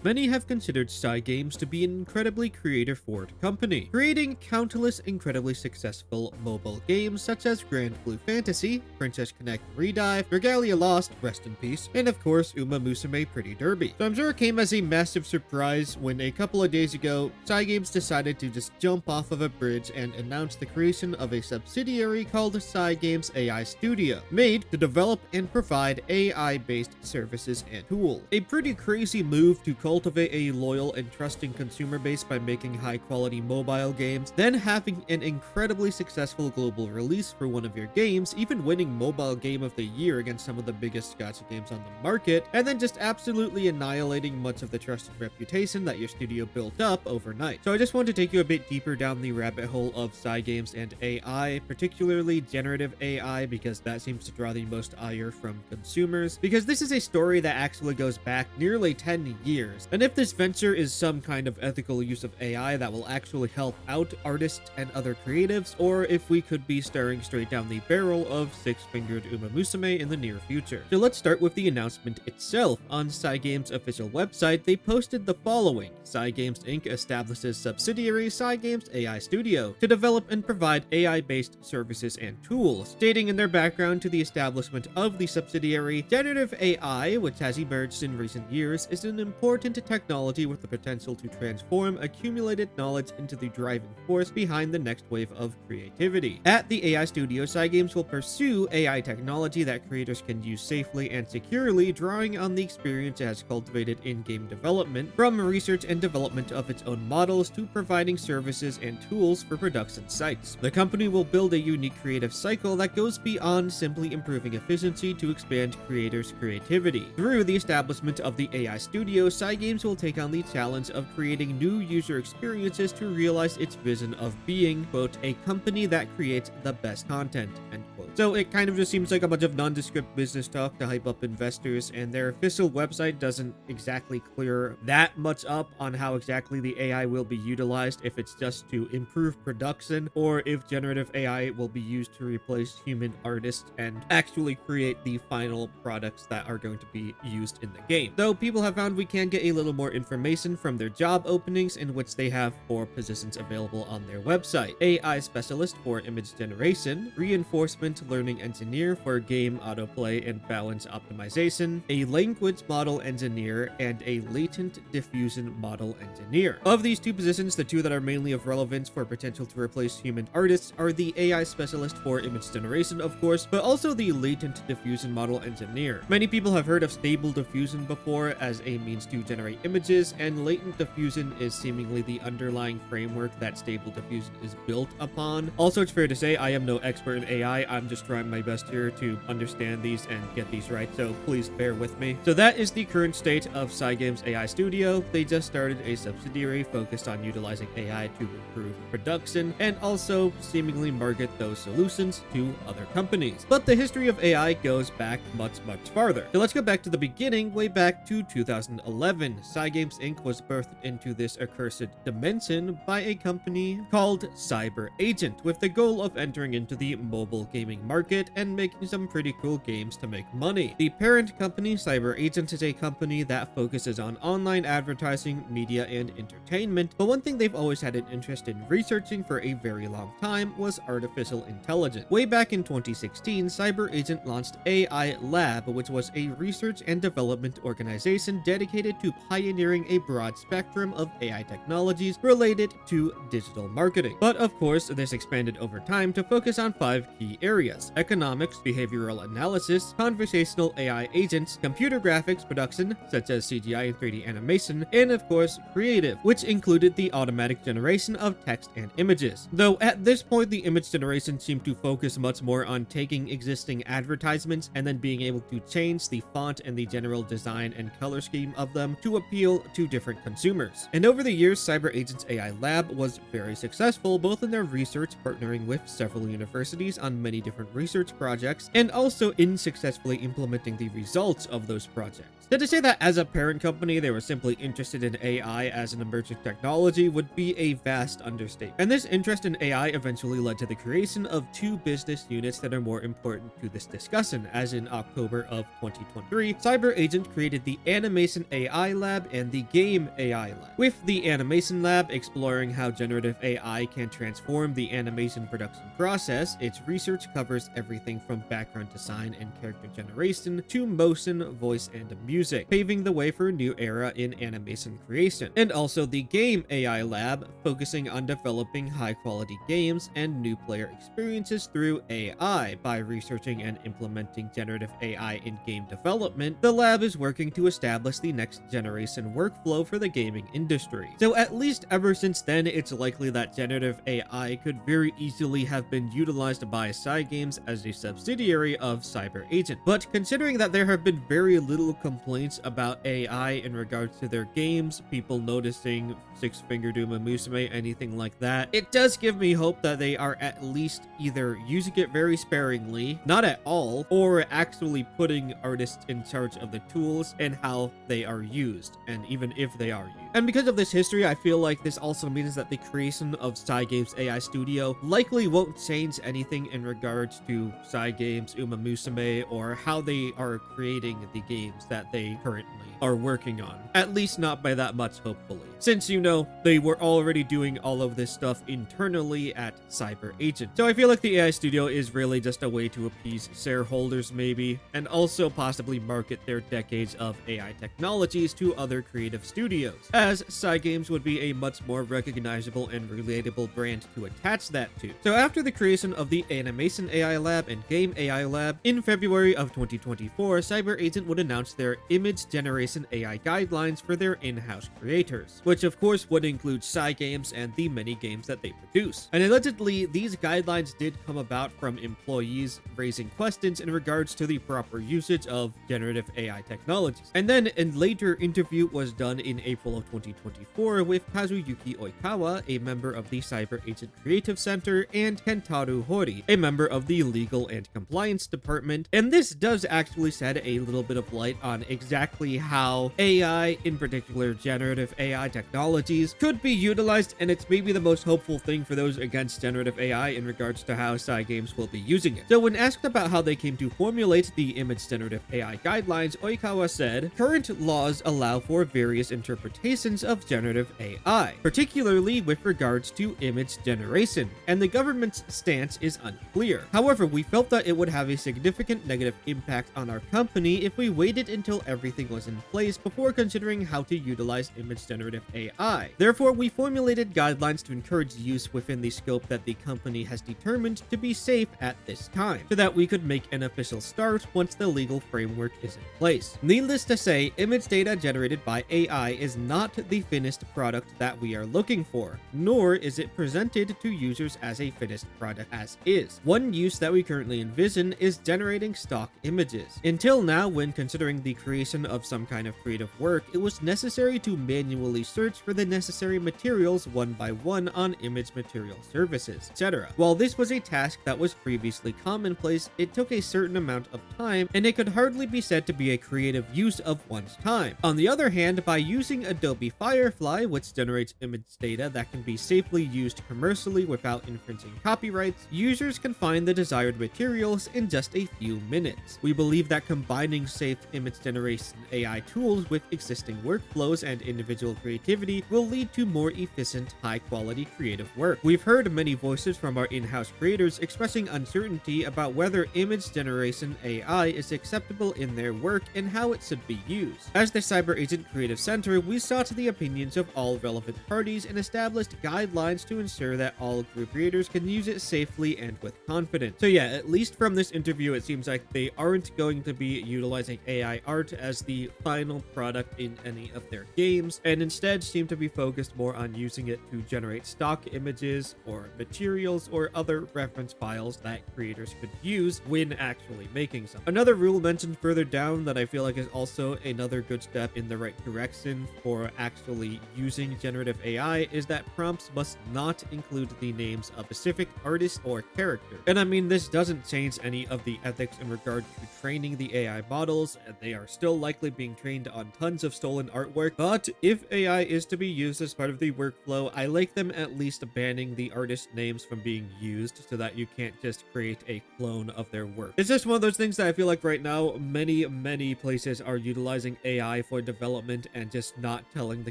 Many have considered Cygames to be an incredibly creator-forward company, creating countless incredibly successful mobile games such as Grand Blue Fantasy, Princess Connect Redive, Regalia Lost, rest in peace, and of course Uma Musume Pretty Derby. So I'm sure it came as a massive surprise when a couple of days ago, Cygames decided to just jump off of a bridge and announce the creation of a subsidiary called Cygames AI Studio, made to develop and provide AI-based services and tools. A pretty crazy move to cultivate a loyal and trusting consumer base by making high-quality mobile games, then having an incredibly successful global release for one of your games, even winning Mobile Game of the Year against some of the biggest gacha games on the market, and then just absolutely annihilating much of the trusted reputation that your studio built up overnight. So I just want to take you a bit deeper down the rabbit hole of Cygames and AI, particularly generative AI, because that seems to draw the most ire from consumers, because this is a story that actually goes back nearly 10 years. And if this venture is some kind of ethical use of AI that will actually help out artists and other creatives, or if we could be staring straight down the barrel of six-fingered Uma Musume in the near future. So let's start with the announcement itself. On Cygames' official website, they posted the following: Cygames Inc. establishes subsidiary Cygames AI Studio to develop and provide AI-based services and tools, stating in their background to the establishment of the subsidiary, generative AI, which has emerged in recent years, is an important technology with the potential to transform accumulated knowledge into the driving force behind the next wave of creativity. At the AI Studio, Cygames will pursue AI technology that creators can use safely and securely, drawing on the experience it has cultivated in game development, from research and development of its own models to providing services and tools for production sites. The company will build a unique creative cycle that goes beyond simply improving efficiency to expand creators' creativity. Through the establishment of the AI Studio, Cygames will take on the challenge of creating new user experiences to realize its vision of being, quote, a company that creates the best content, end quote. So it kind of just seems like a bunch of nondescript business talk to hype up investors, and their official website doesn't exactly clear that much up on how exactly the AI will be utilized, if it's just to improve production, or if generative AI will be used to replace human artists and actually create the final products that are going to be used in the game. Though people have found we can get a little more information from their job openings, in which they have 4 positions available on their website: AI specialist for image generation, reinforcement learning engineer for game autoplay and balance optimization, a language model engineer, and a latent diffusion model engineer. Of these 2 positions, the 2 that are mainly of relevance for potential to replace human artists are the AI specialist for image generation, of course, but also the latent diffusion model engineer. Many people have heard of stable diffusion before as a means to generate images, and latent diffusion is seemingly the underlying framework that stable diffusion is built upon. Also, it's fair to say I am no expert in AI. I'm just trying my best here to understand these and get these right, so please bear with me. So that is the current state of Cygames AI Studio. They just started a subsidiary focused on utilizing AI to improve production and also seemingly market those solutions to other companies. But the history of AI goes back much farther. So let's go back to the beginning, way back to 2011. Cygames Inc. was birthed into this accursed dimension by a company called Cyber Agent, with the goal of entering into the mobile gaming market and making some pretty cool games to make money. The parent company, Cyber Agent, is a company that focuses on online advertising, media, and entertainment, but one thing they've always had an interest in researching for a very long time was artificial intelligence. Way back in 2016, Cyber Agent launched AI Lab, which was a research and development organization dedicated to pioneering a broad spectrum of AI technologies related to digital marketing. But of course, this expanded over time to focus on 5 key areas: economics, behavioral analysis, conversational AI agents, computer graphics production, such as CGI and 3D animation, and of course, creative, which included the automatic generation of text and images. Though at this point, the image generation seemed to focus much more on taking existing advertisements and then being able to change the font and the general design and color scheme of them to appeal to different consumers. And over the years, Cyber Agent's AI Lab was very successful, both in their research, partnering with several universities on many different different research projects, and also in successfully implementing the results of those projects. So to say that as a parent company they were simply interested in AI as an emerging technology would be a vast understatement. And this interest in AI eventually led to the creation of two business units that are more important to this discussion, as in October of 2023, CyberAgent created the Animation AI Lab and the Game AI Lab. With the Animation Lab exploring how generative AI can transform the animation production process, its research covers everything from background design and character generation to motion, voice, and music, paving the way for a new era in animation creation. And also the Game AI Lab, focusing on developing high-quality games and new player experiences through AI. By researching and implementing generative AI in game development, the lab is working to establish the next generation workflow for the gaming industry. So at least ever since then, it's likely that generative AI could very easily have been utilized by Cygames as a subsidiary of CyberAgent. But considering that there have been very little complaints about AI in regards to their games, people noticing Six-Finger Duma Musume, anything like that, it does give me hope that they are at least either using it very sparingly, not at all, or actually putting artists in charge of the tools and how they are used, and even if they are used. And because of this history, I feel like this also means that the creation of Cygames AI Studio likely won't change anything in regards to Cygames Uma Musume or how they are creating the games that they currently are working on. At least not by that much, hopefully. Since, you know, they were already doing all of this stuff internally at CyberAgent. So I feel like the AI Studio is really just a way to appease shareholders maybe, and also possibly market their decades of AI technologies to other creative studios, as Cygames would be a much more recognizable and relatable brand to attach that to. So after the creation of the Animation AI Lab and Game AI Lab, in February of 2024, CyberAgent would announce their image generation AI guidelines for their in-house creators, which of course would include Cygames and the many games that they produce. And allegedly, these guidelines did come about from employees raising questions in regards to the proper usage of generative AI technologies. And then a later interview was done in April of 2024 with Kazuyuki Oikawa, a member of the CyberAgent Creative Center, and Kentaru Hori, a member of the Legal and Compliance Department. And this does actually shed a little bit of light on exactly how AI, in particular generative AI technologies, could be utilized, and it's maybe the most hopeful thing for those against generative AI in regards to how Cygames will be using it. So when asked about how they came to formulate the image generative AI guidelines, Oikawa said, "Current laws allow for various interpretations of generative AI, particularly with regards to image generation, and the government's stance is unclear. However, we felt that it would have a significant negative impact on our company if we waited until everything was in place before considering how to utilize image generative AI. Therefore, we formulated guidelines to encourage use within the scope that the company has determined to be safe at this time, so that we could make an official start once the legal framework is in place. Needless to say, image data generated by AI is not the finished product that we are looking for, nor is it presented to users as a finished product as is. One use that we currently envision is generating stock images. Until now, when considering the creation of some kind of creative work, it was necessary to manually search for the necessary materials one by one on image material services, etc. While this was a task that was previously commonplace, it took a certain amount of time, and it could hardly be said to be a creative use of one's time. On the other hand, by using Adobe Firefly, which generates image data that can be safely used commercially without infringing copyrights, users can find the desired materials in just a few minutes. We believe that combining safe image generation AI tools with existing workflows and individual creativity will lead to more efficient, high-quality creative work. We've heard many voices from our in-house creators expressing uncertainty about whether image generation AI is acceptable in their work and how it should be used. As the CyberAgent Creative Center, we sought the opinions of all relevant parties and established guidelines to ensure that all group creators can use it safely and with confidence. So yeah, at least from this interview, it seems like they aren't going to be utilizing AI art as the final product in any of their games, and instead seem to be focused more on using it to generate stock images or materials or other reference files that creators could use when actually making something. Another rule mentioned further down that I feel like is also another good step in the right direction for actually using generative AI is that prompts must not include the names of a specific artist or character. And I mean, this doesn't change any of the ethics in regard to training the AI models, and they are still likely being trained on tons of stolen artwork. But if AI is to be used as part of the workflow, I like them at least banning the artist names from being used so that you can't just create a clone of their work. It's just one of those things that I feel like right now many places are utilizing AI for development and just not telling the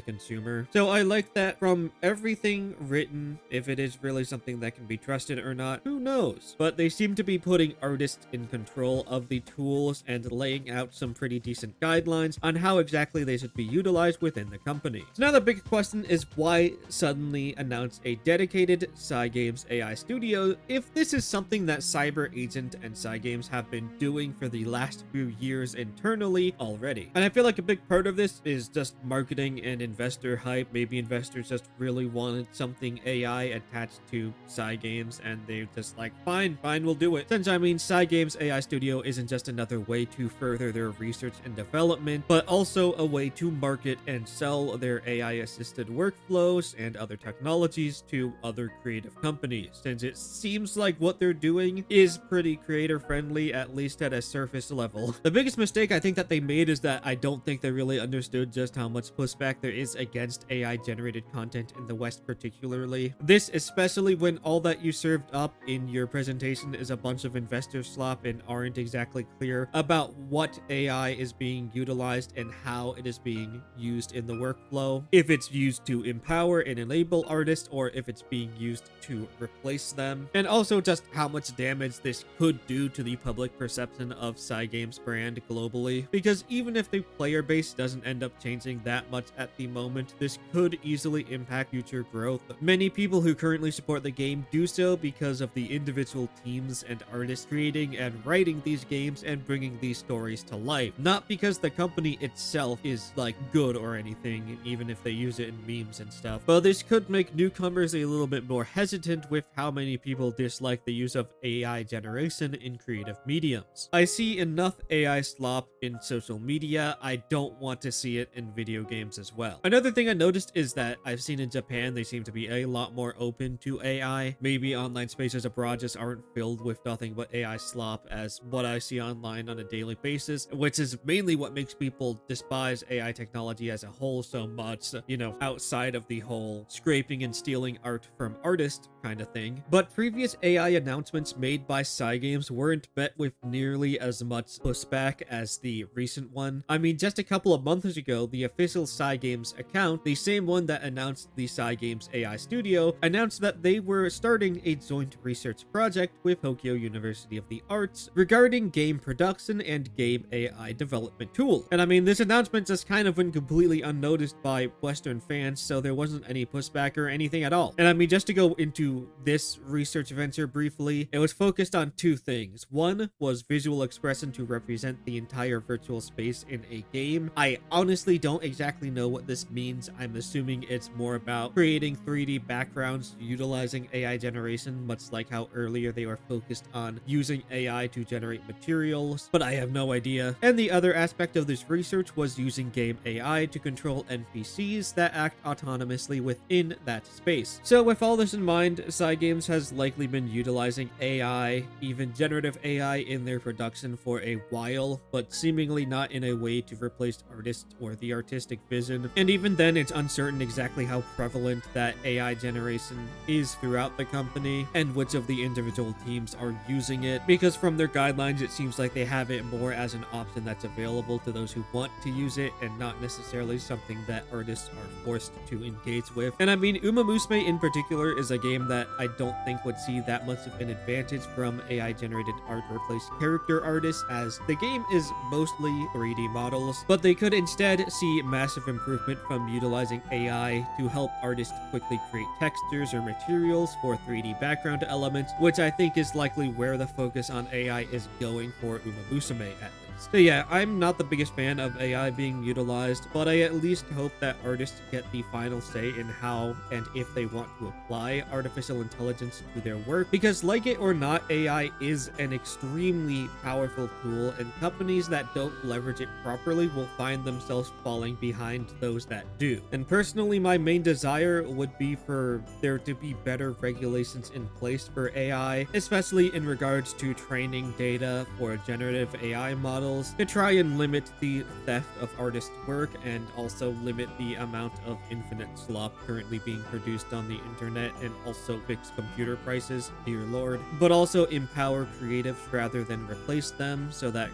consumer. So I like that from everything written. If it is really something that can be trusted or not, who knows? But they seem to be putting artists in control of the tools and laying out some pretty decent guidelines on how exactly they should be utilized within the company. So now the big question is, why suddenly announce a dedicated Cygames AI Studio if this is something that Cyber Agent and Cygames have been doing for the last few years internally already? And I feel like a big part of this is just marketing and investor hype. Maybe investors just really wanted something AI attached to Cygames, and they're just like, fine, we'll do it. Since I mean, Cygames AI Studio isn't just another way to further their research and development, but also a way to market and sell their AI-assisted workflows and other technologies to other creative companies, since it seems like what they're doing is pretty creator-friendly, at least at a surface level. The biggest mistake I think that they made is that I don't think they really understood just how much pushback there is against AI-generated content in the West particularly. This especially when all that you served up in your presentation is a bunch of investor slop and aren't exactly clear about what AI is being utilized and how it is being used in the workflow. If it's used to empower and enable artists, or if it's being used to replace them. And also just how much damage this could do to the public perception of Cygames brand globally. Because even if the player base doesn't end up changing that much at the moment, this could easily impact future growth. Many people who currently support the game do so because of the individual teams and artists creating and writing these games and bringing these stories to life, not because the company itself is like good or anything, even if they use it in memes and stuff. But this could make newcomers a little bit more hesitant with how many people dislike the use of AI generation in creative mediums. I see enough AI slop in social media. I don't want to see it in video games as well. Another thing I noticed is that I've seen in Japan, they seem to be a lot more open to AI. Maybe online spaces abroad just aren't filled with nothing but AI slop as what I see online on a daily basis, which is mainly what makes people despise AI technology as a whole so much, you know, outside of the whole scraping and stealing art from artists kind of thing. But previous AI announcements made by Cygames weren't met with nearly as much pushback as the recent one. I mean, just a couple of months ago, the official Cygames account, the same one that announced the Cygames AI Studio, announced that they were starting a joint research project with Tokyo University of the Arts regarding game production and game AI development tools. And I mean, this announcement just kind of went completely unnoticed by Western fans, so there wasn't any pushback or anything at all. And I mean, just to go into this research venture briefly, it was focused on two things. One was visual expression to represent the entire virtual space in a game. I honestly don't exactly know what this means. I'm assuming it's more about creating 3D backgrounds utilizing AI generation, much like how earlier they were focused on using AI to generate materials, but I have no idea. And the other aspect of this research was using game AI to control NPCs that act autonomously within that space. So with all this in mind, Cygames has likely been utilizing AI, even generative AI, in their production for a while, but seemingly not in a way to replace artists or the artistic vision. And even then, it's uncertain exactly how prevalent that AI generation is throughout the company and which of the individual teams are using it, because from their guidelines, it seems like they have it more as an option that's available to those who want to use it and not necessarily something that artists are forced to engage with. And I mean, Uma Musume in particular is a game that I don't think would see that much of an advantage from AI generated art replace character artists, as the game is mostly 3D models, but they could instead see massive improvement from utilizing AI to help artists quickly create textures or materials for 3D background elements, which I think is likely where the focus on AI is going for Uma Musume at least. So yeah, I'm not the biggest fan of AI being utilized, but I at least hope that artists get the final say in how and if they want to apply artificial intelligence to their work, because like it or not, AI is an extremely powerful tool, and companies that don't leverage it properly will find themselves falling behind those that do. And personally, my main desire would be for there to be better regulations in place for AI, especially in regards to training data for generative AI models, to try and limit the theft of artists' work and also limit the amount of infinite slop currently being produced on the internet, and also fix computer prices, dear lord, but also empower creatives rather than replace them, so that,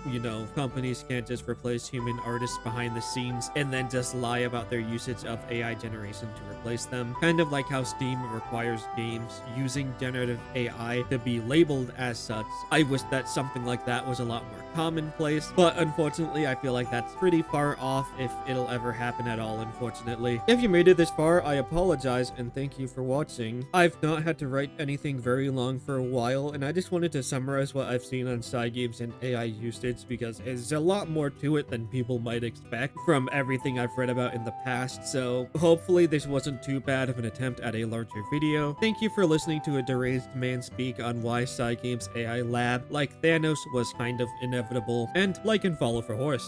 companies can't just replace human artists behind the scenes and then just lie about their usage of AI generation to replace them. Kind of like how Steam requires games using generative AI to be labeled as such. I wish that something like that was a lot more commonplace, but unfortunately I feel like that's pretty far off, if it'll ever happen at all, unfortunately. If you made it this far, I apologize and thank you for watching. I've not had to write anything very long for a while, and I just wanted to summarize what I've seen on Cygames and AI usage, because there's a lot more to it than people might expect from everything I've read about in the past, so hopefully this wasn't too bad of an attempt at a larger video. Thank you for listening to a deranged man speak on why Cygames AI Lab, like Thanos, was kind of inevitable, and like and follow for horse.